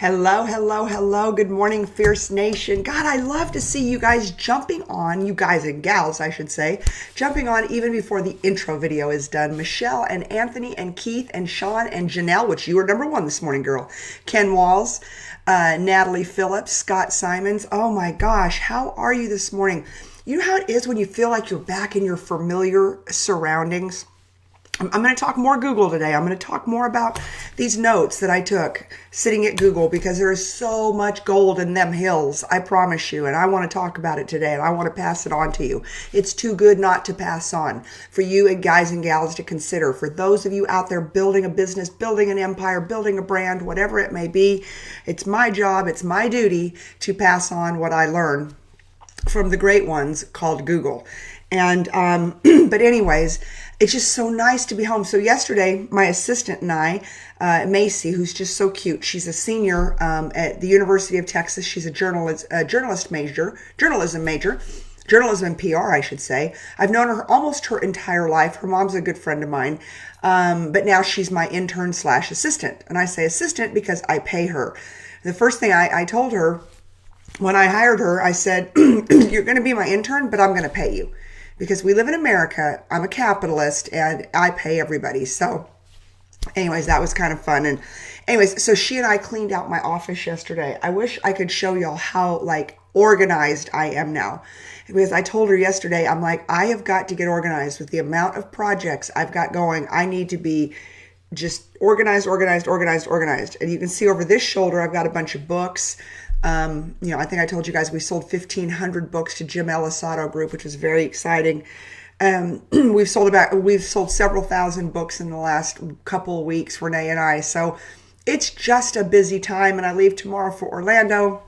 Hello, hello, hello. Good morning, Fierce Nation. God, I love to see you guys jumping on, you guys and gals, I should say, jumping on even before the intro video is done. Michelle and Anthony and Keith and Sean and Janelle, which you were number one this morning, girl. Ken Walls, Natalie Phillips, Scott Simons. Oh my gosh, how are you this morning? You know how it is when you feel like you're back in your familiar surroundings? I'm going to talk more Google today. I'm going to talk more about these notes that I took sitting at Google because there is so much gold in them hills, I promise you. And I want to talk about it today and I want to pass it on to you. It's too good not to pass on for you and guys and gals to consider. For those of you out there building a business, building an empire, building a brand, whatever it may be, it's my job, it's my duty to pass on what I learn from the great ones called Google. And, but anyways, it's just so nice to be home. So yesterday, my assistant and I, Macy, who's just so cute, she's a senior at the University of Texas. She's a journalism major, journalism and PR, I should say. I've known her almost her entire life. Her mom's a good friend of mine, but now she's my intern / assistant. And I say assistant because I pay her. The first thing I told her when I hired her, I said, you're going to be my intern, but I'm going to pay you. Because we live in America, I'm a capitalist, and I pay everybody. So anyways, that was kind of fun. And anyways, so she and I cleaned out my office yesterday. I wish I could show y'all how organized I am now. Because I told her yesterday, I'm like, I have got to get organized with the amount of projects I've got going. I need to be just organized. And you can see over this shoulder, I've got a bunch of books. I think I told you guys we sold 1,500 books to Jim Ellis Auto Group, which was very exciting. We've sold several thousand books in the last couple of weeks, Renee and I. So it's just a busy time, and I leave tomorrow for Orlando,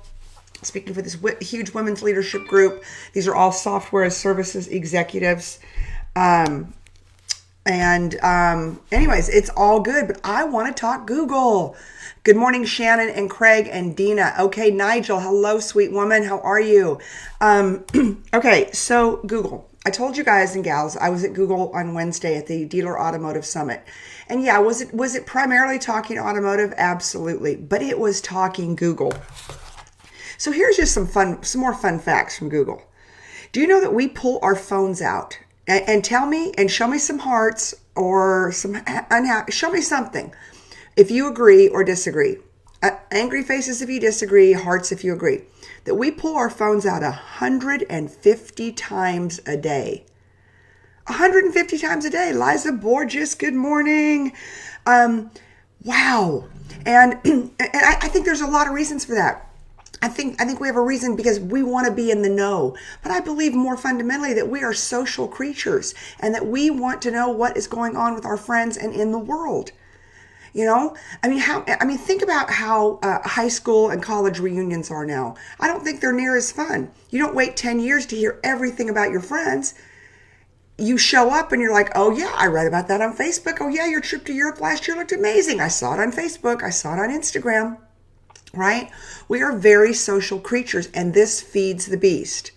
speaking for this huge women's leadership group. These are all software as services executives. Anyways, it's all good, but I want to talk Google. Good morning, Shannon and Craig and Dina. Okay, Nigel, hello, sweet woman. How are you? Okay, so Google. I told you guys and gals, I was at Google on Wednesday at the Dealer Automotive Summit. And yeah, was it primarily talking automotive? Absolutely. But it was talking Google. So here's just some more fun facts from Google. Do you know that we pull our phones out and tell me and show me some hearts or show me something if you agree or disagree. Angry faces if you disagree, hearts if you agree. That we pull our phones out 150 times a day. 150 times a day. Liza Borges, good morning. Wow. And I think there's a lot of reasons for that. I think we have a reason because we want to be in the know. But I believe more fundamentally that we are social creatures and that we want to know what is going on with our friends and in the world. You know, think about how high school and college reunions are now. I don't think they're near as fun. You don't wait 10 years to hear everything about your friends. You show up and you're like, oh yeah, I read about that on Facebook. Oh yeah, your trip to Europe last year looked amazing. I saw it on Facebook. I saw it on Instagram. Right? We are very social creatures, and this feeds the beast.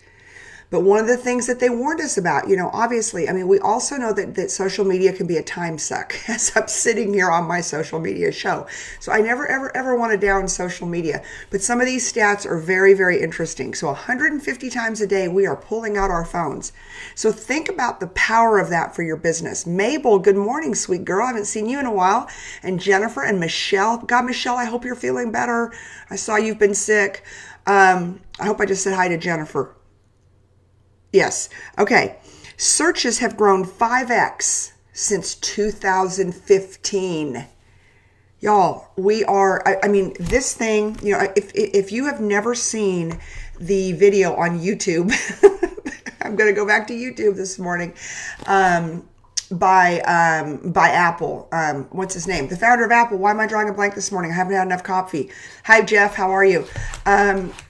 But one of the things that they warned us about, obviously, we also know that social media can be a time suck as I'm sitting here on my social media show. So I never, ever want to down social media. But some of these stats are very, very interesting. So 150 times a day, we are pulling out our phones. So think about the power of that for your business. Mabel, good morning, sweet girl. I haven't seen you in a while. And Jennifer and Michelle. God, Michelle, I hope you're feeling better. I saw you've been sick. I hope I just said hi to Jennifer. Yes. Okay. Searches have grown 5x since 2015. Y'all, we are, this thing, if you have never seen the video on YouTube, I'm going to go back to YouTube this morning, by Apple. What's his name? The founder of Apple. Why am I drawing a blank this morning? I haven't had enough coffee. Hi, Jeff. How are you?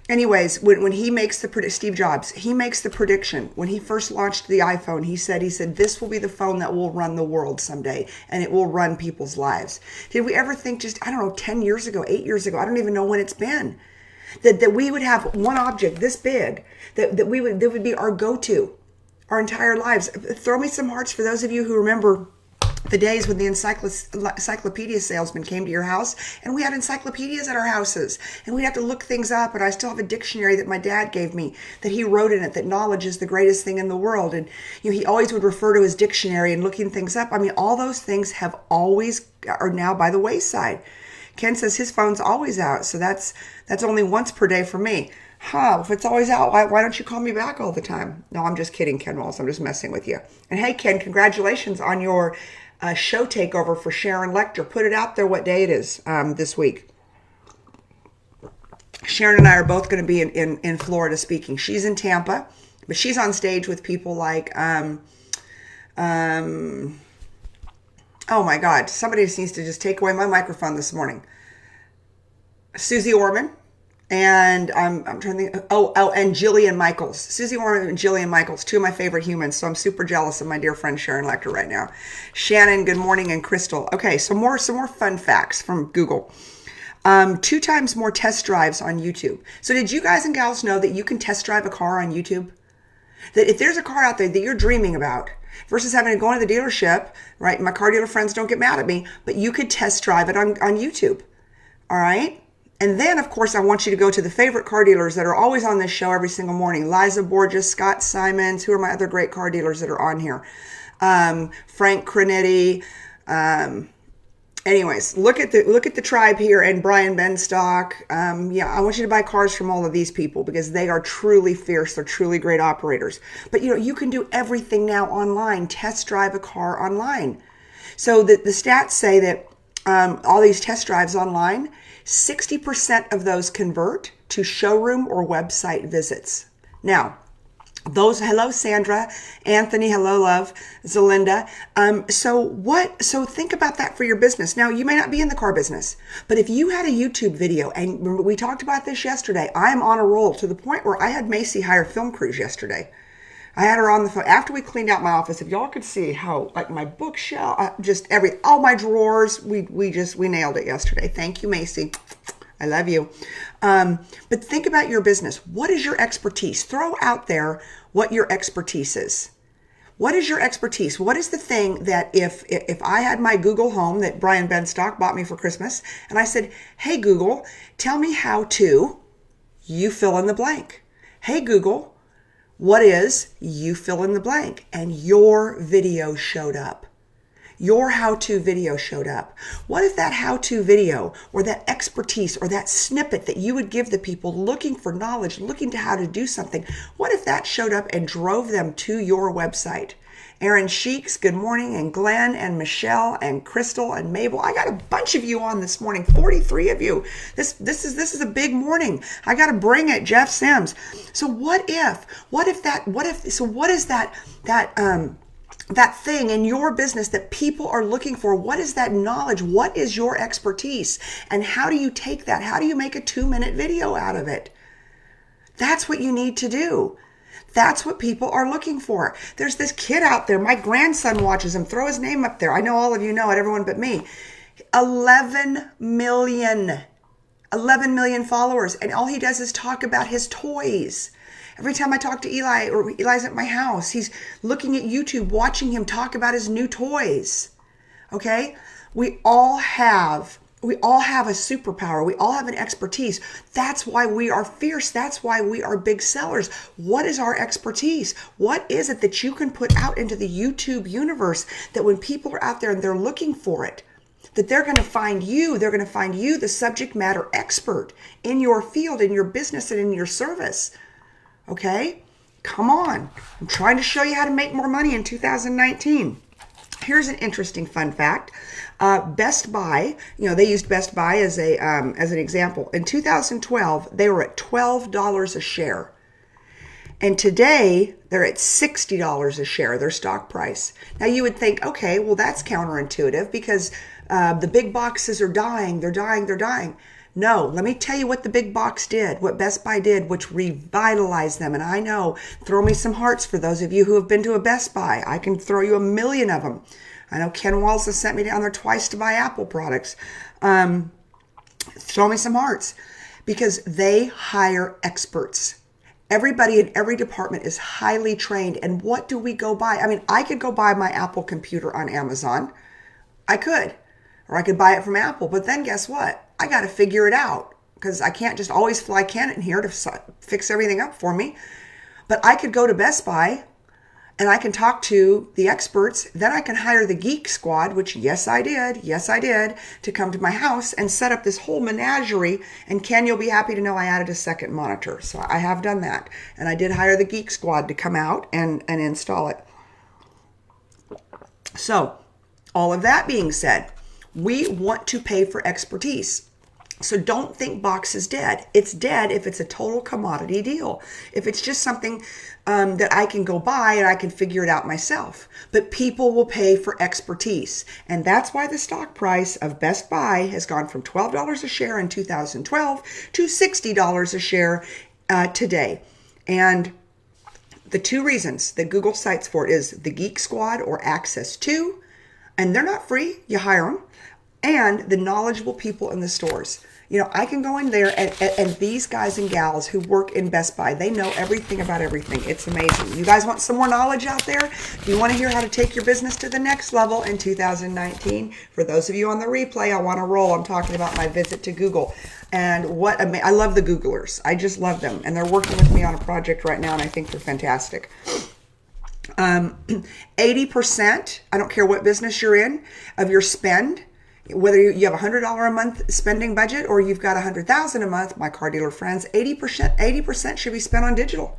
Anyways, when he makes Steve Jobs, he makes the prediction. When he first launched the iPhone, he said, this will be the phone that will run the world someday, and it will run people's lives. Did we ever think 10 years ago, 8 years ago, I don't even know when it's been, that we would have one object this big, that would be our go-to our entire lives? Throw me some hearts for those of you who remember The days when the encyclopedia salesman came to your house and we had encyclopedias at our houses and we'd have to look things up, and I still have a dictionary that my dad gave me that he wrote in it that knowledge is the greatest thing in the world. And he always would refer to his dictionary and looking things up. I mean, all those things are now by the wayside. Ken says his phone's always out, so that's only once per day for me. If it's always out, why don't you call me back all the time? No, I'm just kidding, Ken Walls. I'm just messing with you. And hey, Ken, congratulations on your show takeover for Sharon Lecter. Put it out there what day it is this week. Sharon and I are both going to be in Florida speaking. She's in Tampa, but she's on stage with people like, oh my God, somebody just needs to just take away my microphone this morning. Susie Orman. And I'm trying to think, and Jillian Michaels. Susie Orman and Jillian Michaels, two of my favorite humans. So I'm super jealous of my dear friend Sharon Lecter right now. Shannon, good morning, and Crystal. Okay, some more fun facts from Google. 2 times more test drives on YouTube. So did you guys and gals know that you can test drive a car on YouTube? That if there's a car out there that you're dreaming about, versus having to go into the dealership, right? My car dealer friends don't get mad at me, but you could test drive it on YouTube. All right? And then, of course, I want you to go to the favorite car dealers that are always on this show every single morning. Liza Borges, Scott Simons, who are my other great car dealers that are on here. Frank Cronetti. Anyways, look at the tribe here, and Brian Benstock. I want you to buy cars from all of these people because they are truly fierce. They're truly great operators. But you can do everything now online. Test drive a car online. So the stats say that all these test drives online, 60% of those convert to showroom or website visits. Now, hello, Sandra, Anthony, hello, love, Zelinda. So think about that for your business. Now, you may not be in the car business, but if you had a YouTube video, and we talked about this yesterday, I'm on a roll to the point where I had Macy hire film crews yesterday. I had her on the phone after we cleaned out my office. If y'all could see how, like, my bookshelf, all my drawers, we nailed it yesterday. Thank you, Macy. I love you. But think about your business. What is your expertise? Throw out there what your expertise is. What is your expertise? What is the thing that if I had my Google Home that Brian Benstock bought me for Christmas, and I said, hey, Google, tell me how to, you fill in the blank. Hey, Google, what is, you fill in the blank, and your video showed up. Your how-to video showed up. What if that how-to video or that expertise or that snippet that you would give the people looking for knowledge, looking to how to do something, what if that showed up and drove them to your website? Aaron Sheeks, good morning, and Glenn and Michelle and Crystal and Mabel. I got a bunch of you on this morning, 43 of you. This is a big morning. I got to bring it, Jeff Sims. So what is that thing in your business that people are looking for? What is that knowledge? What is your expertise? And how do you take that? How do you make a 2-minute video out of it? That's what you need to do. That's what people are looking for. There's this kid out there. My grandson watches him. Throw his name up there. I know all of you know it, everyone but me. 11 million followers. And all he does is talk about his toys. Every time I talk to Eli, or Eli's at my house, he's looking at YouTube, watching him talk about his new toys. Okay? We all have a superpower. We all have an expertise. That's why we are fierce. That's why we are big sellers. What is our expertise? What is it that you can put out into the YouTube universe that when people are out there and they're looking for it, that they're going to find you, the subject matter expert in your field, in your business, and in your service. Okay? Come on. I'm trying to show you how to make more money in 2019. Here's an interesting fun fact. Best Buy, they used Best Buy as an example. In 2012, they were at $12 a share. And today, they're at $60 a share, their stock price. Now, you would think, okay, well, that's counterintuitive because the big boxes are dying. They're dying. No, let me tell you what the big box did, what Best Buy did, which revitalized them. And I know, throw me some hearts for those of you who have been to a Best Buy. I can throw you 1,000,000 of them. I know Ken Walls has sent me down there twice to buy Apple products. Throw me some hearts because they hire experts. Everybody in every department is highly trained. And what do we go buy? I mean, I could go buy my Apple computer on Amazon. I could. Or I could buy it from Apple. But then guess what? I got to figure it out because I can't just always fly Canon here to fix everything up for me. But I could go to Best Buy and I can talk to the experts. Then I can hire the Geek Squad, which yes, I did, to come to my house and set up this whole menagerie. And Ken, you'll be happy to know I added a second monitor. So I have done that. And I did hire the Geek Squad to come out and install it. So all of that being said, we want to pay for expertise. So don't think Box is dead. It's dead if it's a total commodity deal. If it's just something that I can go buy and I can figure it out myself. But people will pay for expertise. And that's why the stock price of Best Buy has gone from $12 a share in 2012 to $60 a share today. And the two reasons that Google cites for it is the Geek Squad or access to, and they're not free, you hire them, and the knowledgeable people in the stores. You know, I can go in there and these guys and gals who work in Best Buy, they know everything about everything. It's amazing. You guys want some more knowledge out there? Do you want to hear how to take your business to the next level in 2019? For those of you on the replay, I want to roll. I'm talking about my visit to Google. And I love the Googlers. I just love them. And they're working with me on a project right now, and I think they're fantastic. 80%, I don't care what business you're in, of your spend, whether you have a $100 a month spending budget or you've got $100,000 a month, my car dealer friends, 80% should be spent on digital.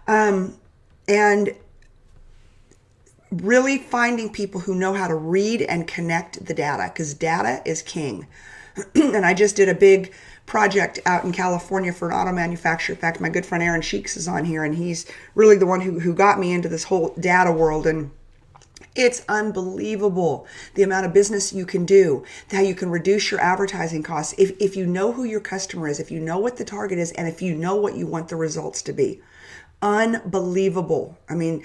And really finding people who know how to read and connect the data, because data is king. And I just did a big project out in California for an auto manufacturer. In fact, my good friend Aaron Sheeks is on here, and he's really the one who got me into this whole data world. And it's unbelievable the amount of business you can do, how you can reduce your advertising costs if you know who your customer is, if you know what the target is, and if you know what you want the results to be. Unbelievable. I mean,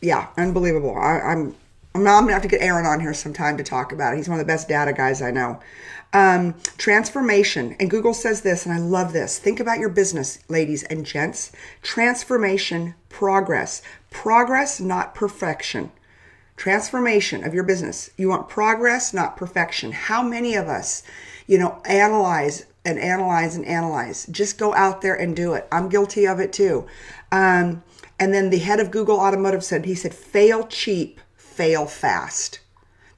yeah, unbelievable. I'm going to have to get Aaron on here sometime to talk about it. He's one of the best data guys I know. Transformation. And Google says this, and I love this. Think about your business, ladies and gents. Transformation, progress. Progress, not perfection. Transformation of your business. You want progress, not perfection. How many of us, analyze and analyze and analyze? Just go out there and do it. I'm guilty of it too. And then the head of Google Automotive said, fail cheap, fail fast.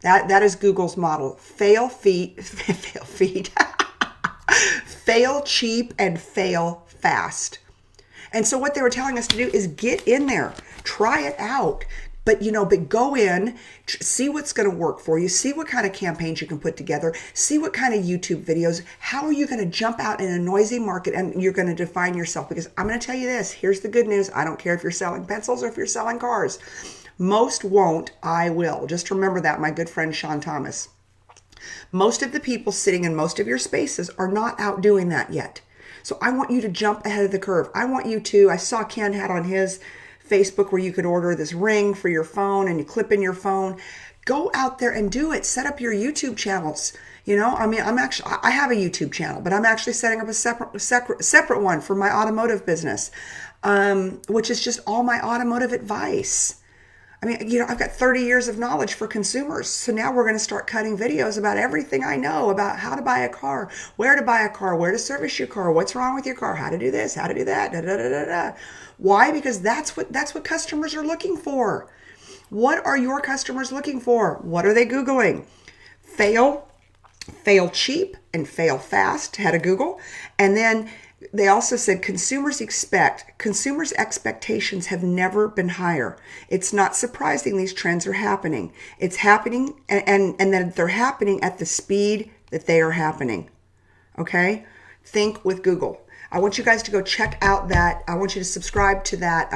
That is Google's model. Fail cheap and fail fast. And so what they were telling us to do is get in there, try it out. But go in, see what's going to work for you, see what kind of campaigns you can put together, see what kind of YouTube videos, how are you going to jump out in a noisy market and you're going to define yourself? Because I'm going to tell you this, here's the good news. I don't care if you're selling pencils or if you're selling cars. Most won't, I will. Just remember that, my good friend Sean Thomas. Most of the people sitting in most of your spaces are not out doing that yet. So I want you to jump ahead of the curve. I saw Ken had on his Facebook where you could order this ring for your phone and you clip in your phone. Go out there and do it. Set up your YouTube channels. I have a YouTube channel, but I'm actually setting up a separate one for my automotive business, which is just all my automotive advice. I've got 30 years of knowledge for consumers. So now we're going to start cutting videos about everything I know about how to buy a car, where to buy a car, where to service your car, what's wrong with your car, how to do this, how to do that, da, da, da, da, da. Why? Because that's what customers are looking for. What are your customers looking for? What are they Googling? Fail cheap and fail fast, head of Google. And then they also said consumers' expectations have never been higher. It's not surprising these trends are happening. It's happening and that they're happening at the speed that they are happening. Okay? Think with Google. I want you guys to go check out that. I want you to subscribe to that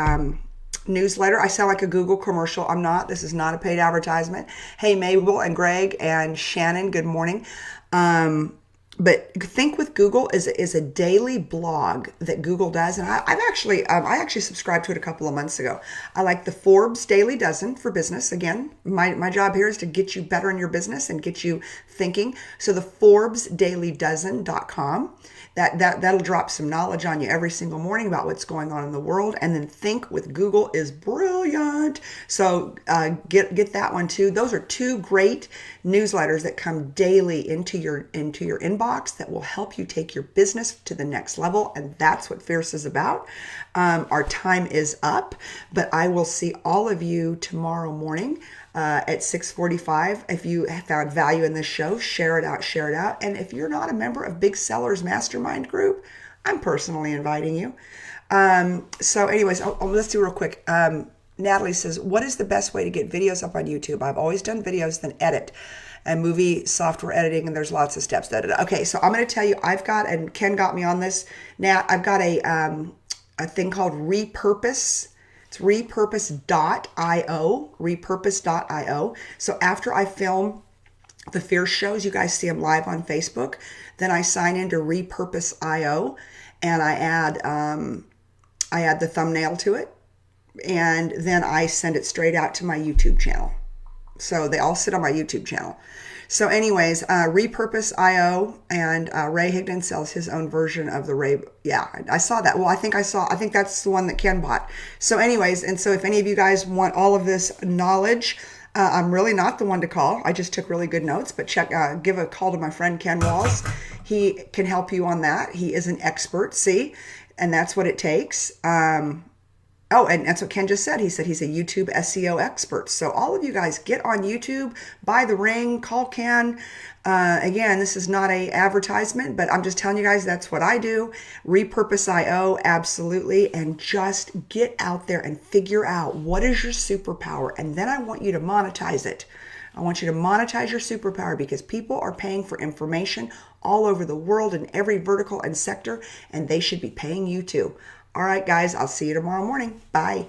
newsletter. I sound like a Google commercial. I'm not. This is not a paid advertisement. Hey, Mabel and Greg and Shannon, good morning. But Think with Google is a daily blog that Google does, and I actually subscribed to it a couple of months ago. I like the Forbes Daily Dozen for business. Again, my job here is to get you better in your business and get you thinking. So the ForbesDailyDozen.com. That'll drop some knowledge on you every single morning about what's going on in the world. And then Think with Google is brilliant. So get that one too. Those are two great newsletters that come daily into your inbox that will help you take your business to the next level. And that's what Fierce is about. Our time is up, but I will see all of you tomorrow morning at 6:45. If you have found value in this show, share it out, share it out. And if you're not a member of Big Sellers Mastermind Group, I'm personally inviting you. So anyways, let's do real quick. Natalie says, what is the best way to get videos up on YouTube? I've always done videos, then edit and movie software editing, and there's lots of steps. Okay, so I'm going to tell you, and Ken got me on this. Now I've got a thing called Repurpose. It's repurpose.io. So after I film the Fierce shows, you guys see them live on Facebook, then I sign into Repurpose.io and I add the thumbnail to it, and then I send it straight out to my YouTube channel. So they all sit on my YouTube channel. So anyways, Repurpose.io, and Ray Higdon sells his own version of the Ray. Yeah, I saw that. Well, I think that's the one that Ken bought. So anyways, and so if any of you guys want all of this knowledge, I'm really not the one to call. I just took really good notes, but give a call to my friend Ken Walls. He can help you on that. He is an expert, see? And that's what it takes. Oh, and that's what Ken just said. He said he's a YouTube SEO expert. So all of you guys, get on YouTube, buy the ring, call Ken. Again, this is not a advertisement, but I'm just telling you guys that's what I do. Repurpose.io, absolutely. And just get out there and figure out what is your superpower. And then I want you to monetize it. I want you to monetize your superpower, because people are paying for information all over the world in every vertical and sector, and they should be paying you too. All right, guys, I'll see you tomorrow morning. Bye.